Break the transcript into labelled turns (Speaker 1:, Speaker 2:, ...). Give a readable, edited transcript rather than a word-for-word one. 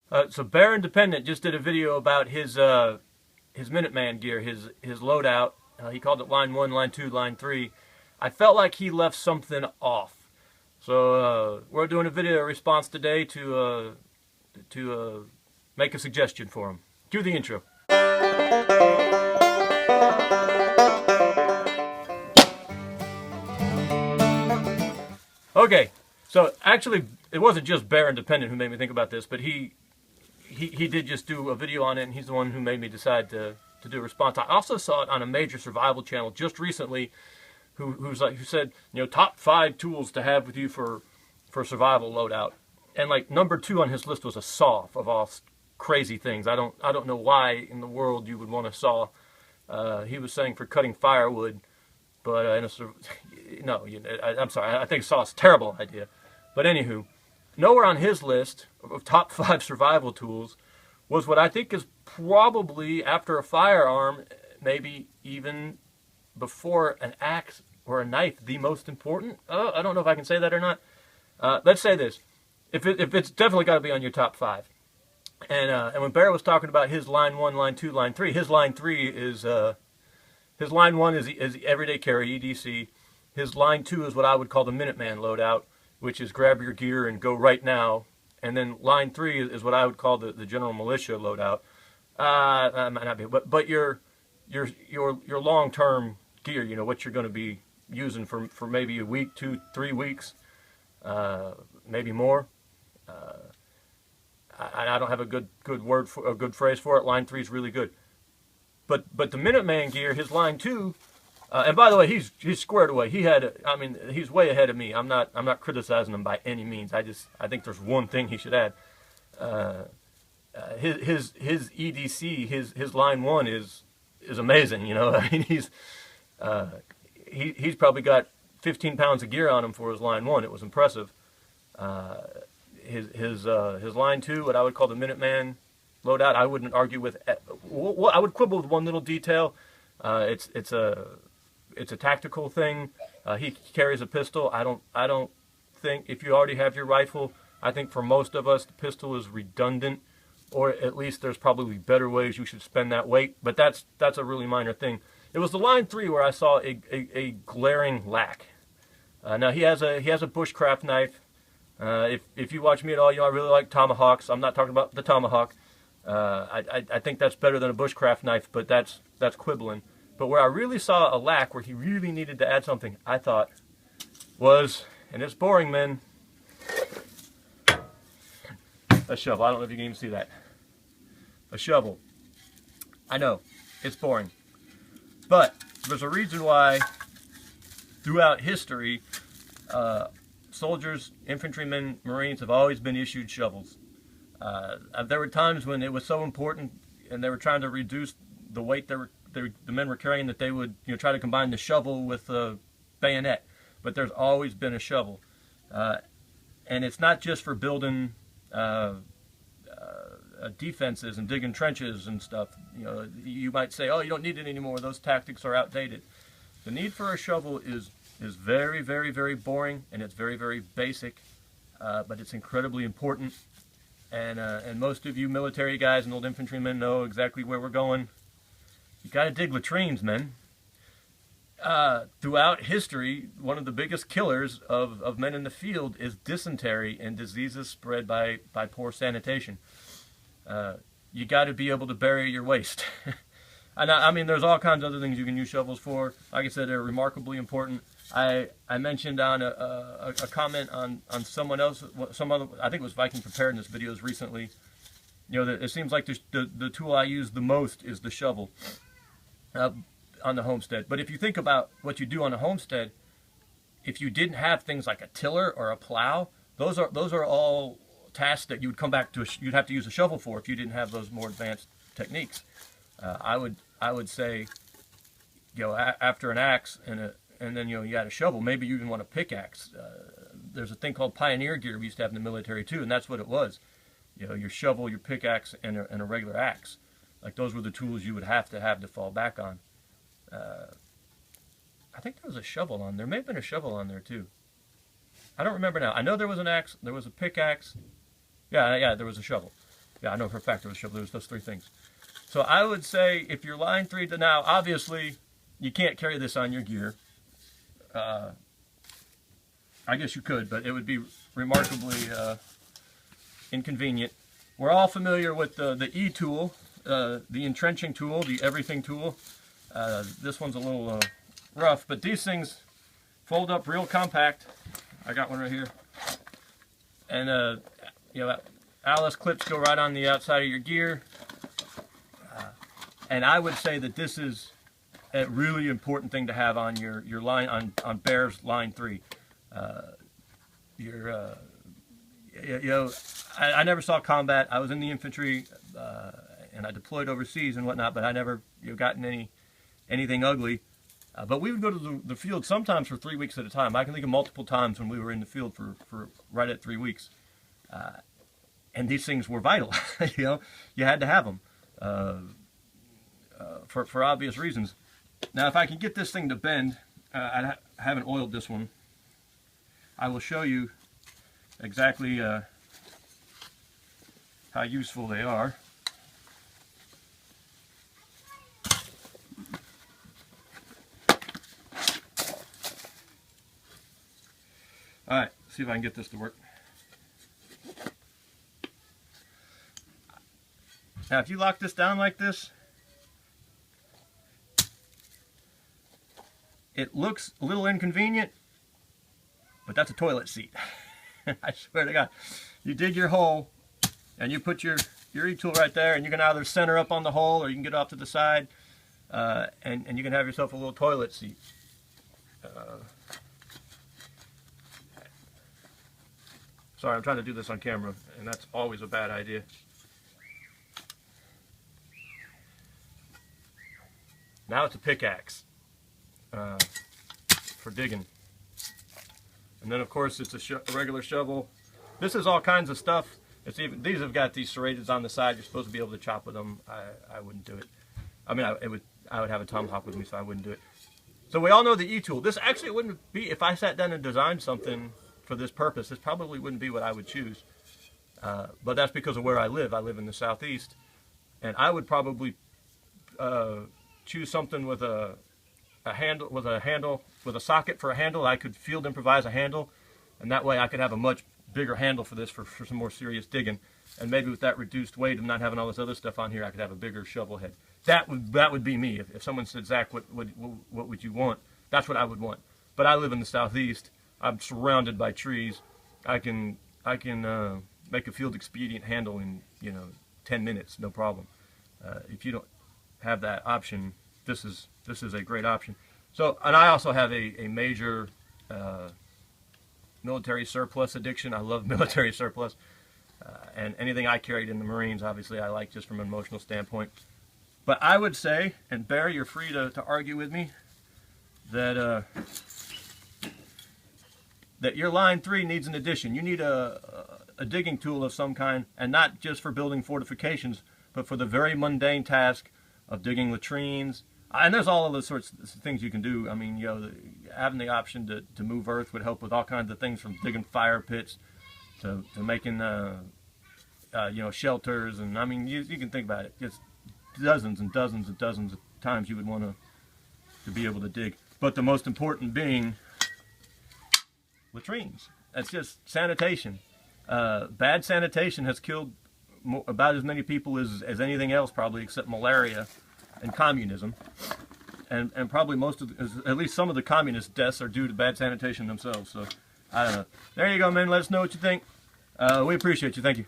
Speaker 1: So Bear Independent just did a video about his Minuteman gear, his loadout. He called it line 1, line 2, line 3. I felt like he left something off. So we're doing a video response today to make a suggestion for him. Cue the intro. Okay, so actually, it wasn't just Bear Independent who made me think about this, but he did just do a video on it, and he's the one who made me decide to do a response. I also saw it on a major survival channel just recently, who said, you know, top 5 tools to have with you for survival loadout, and like number 2 on his list was a saw of all crazy things. I don't know why in the world you would want a saw. He was saying for cutting firewood, but no, I'm sorry. I think saw is a terrible idea. But anywho, nowhere on his list of top 5 survival tools was what I think is probably, after a firearm, maybe even before an axe or a knife, the most important. I don't know if I can say that or not. Let's say this. If it's definitely got to be on your top 5. And when Bear was talking about his line 1, line 2, line 3, his line 3 is... his line 1 is the everyday carry, EDC. His line 2 is what I would call the Minuteman loadout, which is grab your gear and go right now. And then line 3 is what I would call the general militia loadout. That might not be, but your long-term gear, you know, what you're going to be using for maybe a week, 2, 3 weeks, maybe more. I don't have a good word for a good phrase for it. Line 3 is really good. But the Minuteman gear, his line 2, and by the way, he's squared away. He's way ahead of me. I'm not criticizing him by any means. I think there's one thing he should add. His EDC, his line 1 is amazing. You know, I mean, he's probably got 15 pounds of gear on him for his line 1. It was impressive. His line 2, what I would call the Minuteman loadout, I wouldn't argue with. I would quibble with one little detail. It's a tactical thing. He carries a pistol. I don't think, if you already have your rifle, I think for most of us the pistol is redundant, or at least there's probably better ways you should spend that weight. But that's a really minor thing. It was the line 3 where I saw a glaring lack. Now he has a bushcraft knife. If you watch me at all, you know I really like tomahawks. I'm not talking about the tomahawk. I think that's better than a bushcraft knife, but that's quibbling. But where I really saw a lack, where he really needed to add something, I thought, was, and it's boring, men, a shovel. I don't know if you can even see that. A shovel. I know, it's boring. But there's a reason why throughout history, soldiers, infantrymen, Marines have always been issued shovels. There were times when it was so important, and they were trying to reduce the weight the men were carrying, that they would, you know, try to combine the shovel with a bayonet. But there's always been a shovel, and it's not just for building defenses and digging trenches and stuff. You know, you might say, oh, you don't need it anymore. Those tactics are outdated. The need for a shovel is very, very, very boring, and it's very, very basic, but it's incredibly important. And most of you military guys and old infantrymen know exactly where we're going. You got to dig latrines, men. Throughout history, one of the biggest killers of men in the field is dysentery and diseases spread by poor sanitation. You got to be able to bury your waste. And I mean, there's all kinds of other things you can use shovels for. Like I said, they're remarkably important. I mentioned on a comment on someone else, I think it was Viking Preparedness videos recently, you know, that it seems like the tool I use the most is the shovel on the homestead. But if you think about what you do on a homestead, if you didn't have things like a tiller or a plow, those are all tasks that you would come back to. You'd have to use a shovel for if you didn't have those more advanced techniques. I would say, you know, after an axe and then, you know, you got a shovel, maybe you even want a pickaxe. There's a thing called pioneer gear we used to have in the military too, and that's what it was. You know, your shovel, your pickaxe, and a regular axe. Like, those were the tools you would have to fall back on. I think there was a shovel on there. May have been a shovel on there too. I don't remember now. I know there was an axe, there was a pickaxe. Yeah, there was a shovel. Yeah, I know for a fact there was shovel. There was those three things. So I would say if you're line 3 to now, obviously you can't carry this on your gear. I guess you could, but it would be remarkably inconvenient. We're all familiar with the E tool, the entrenching tool, the everything tool. This one's a little rough, but these things fold up real compact. I got one right here. And you know, Alice clips go right on the outside of your gear. And I would say that this is a really important thing to have on your line, on Bear's line 3. You know, I never saw combat. I was in the infantry, and I deployed overseas and whatnot, but I never gotten anything ugly. But we would go to the field sometimes for 3 weeks at a time. I can think of multiple times when we were in the field for right at 3 weeks. And these things were vital. You know, you had to have them for obvious reasons. Now, if I can get this thing to bend, I haven't oiled this one. I will show you exactly how useful they are. All right, see if I can get this to work. Now, if you lock this down like this, it looks a little inconvenient, but that's a toilet seat. I swear to God. You dig your hole, and you put your E-tool right there, and you can either center up on the hole, or you can get off to the side, and you can have yourself a little toilet seat. Sorry, I'm trying to do this on camera, and that's always a bad idea. Now it's a pickaxe for digging. And then, of course, it's a regular shovel. This is all kinds of stuff. It's even, these have got these serrateds on the side. You're supposed to be able to chop with them. I wouldn't do it. I mean, I would have a tomahawk with me, so I wouldn't do it. So we all know the E-tool. This actually wouldn't be, if I sat down and designed something for this purpose, this probably wouldn't be what I would choose. But that's because of where I live. I live in the southeast, and I would probably choose something with a handle, with a socket for a handle. I could field improvise a handle, and that way I could have a much bigger handle for this for some more serious digging. And maybe with that reduced weight and not having all this other stuff on here, I could have a bigger shovel head. That would be me. If someone said, Zach, what would you want? That's what I would want. But I live in the southeast. I'm surrounded by trees. I can make a field expedient handle in 10 minutes, no problem. If you don't have that option, this is a great option. So, and I also have a major military surplus addiction. I love military surplus, and anything I carried in the Marines, obviously, I like just from an emotional standpoint. But I would say, and Barry, you're free to argue with me, that that your line 3 needs an addition. You need a digging tool of some kind, and not just for building fortifications, but for the very mundane task of digging latrines. And there's all of those sorts of things you can do. I mean, having the option to move earth would help with all kinds of things, from digging fire pits to making shelters. And I mean, you can think about it. Just dozens and dozens and dozens of times you would want to be able to dig. But the most important being latrines. That's just sanitation. Bad sanitation has killed about as many people as anything else, probably, except malaria and communism. And probably at least some of the communist deaths are due to bad sanitation themselves. So, I don't know. There you go, man. Let us know what you think. We appreciate you. Thank you.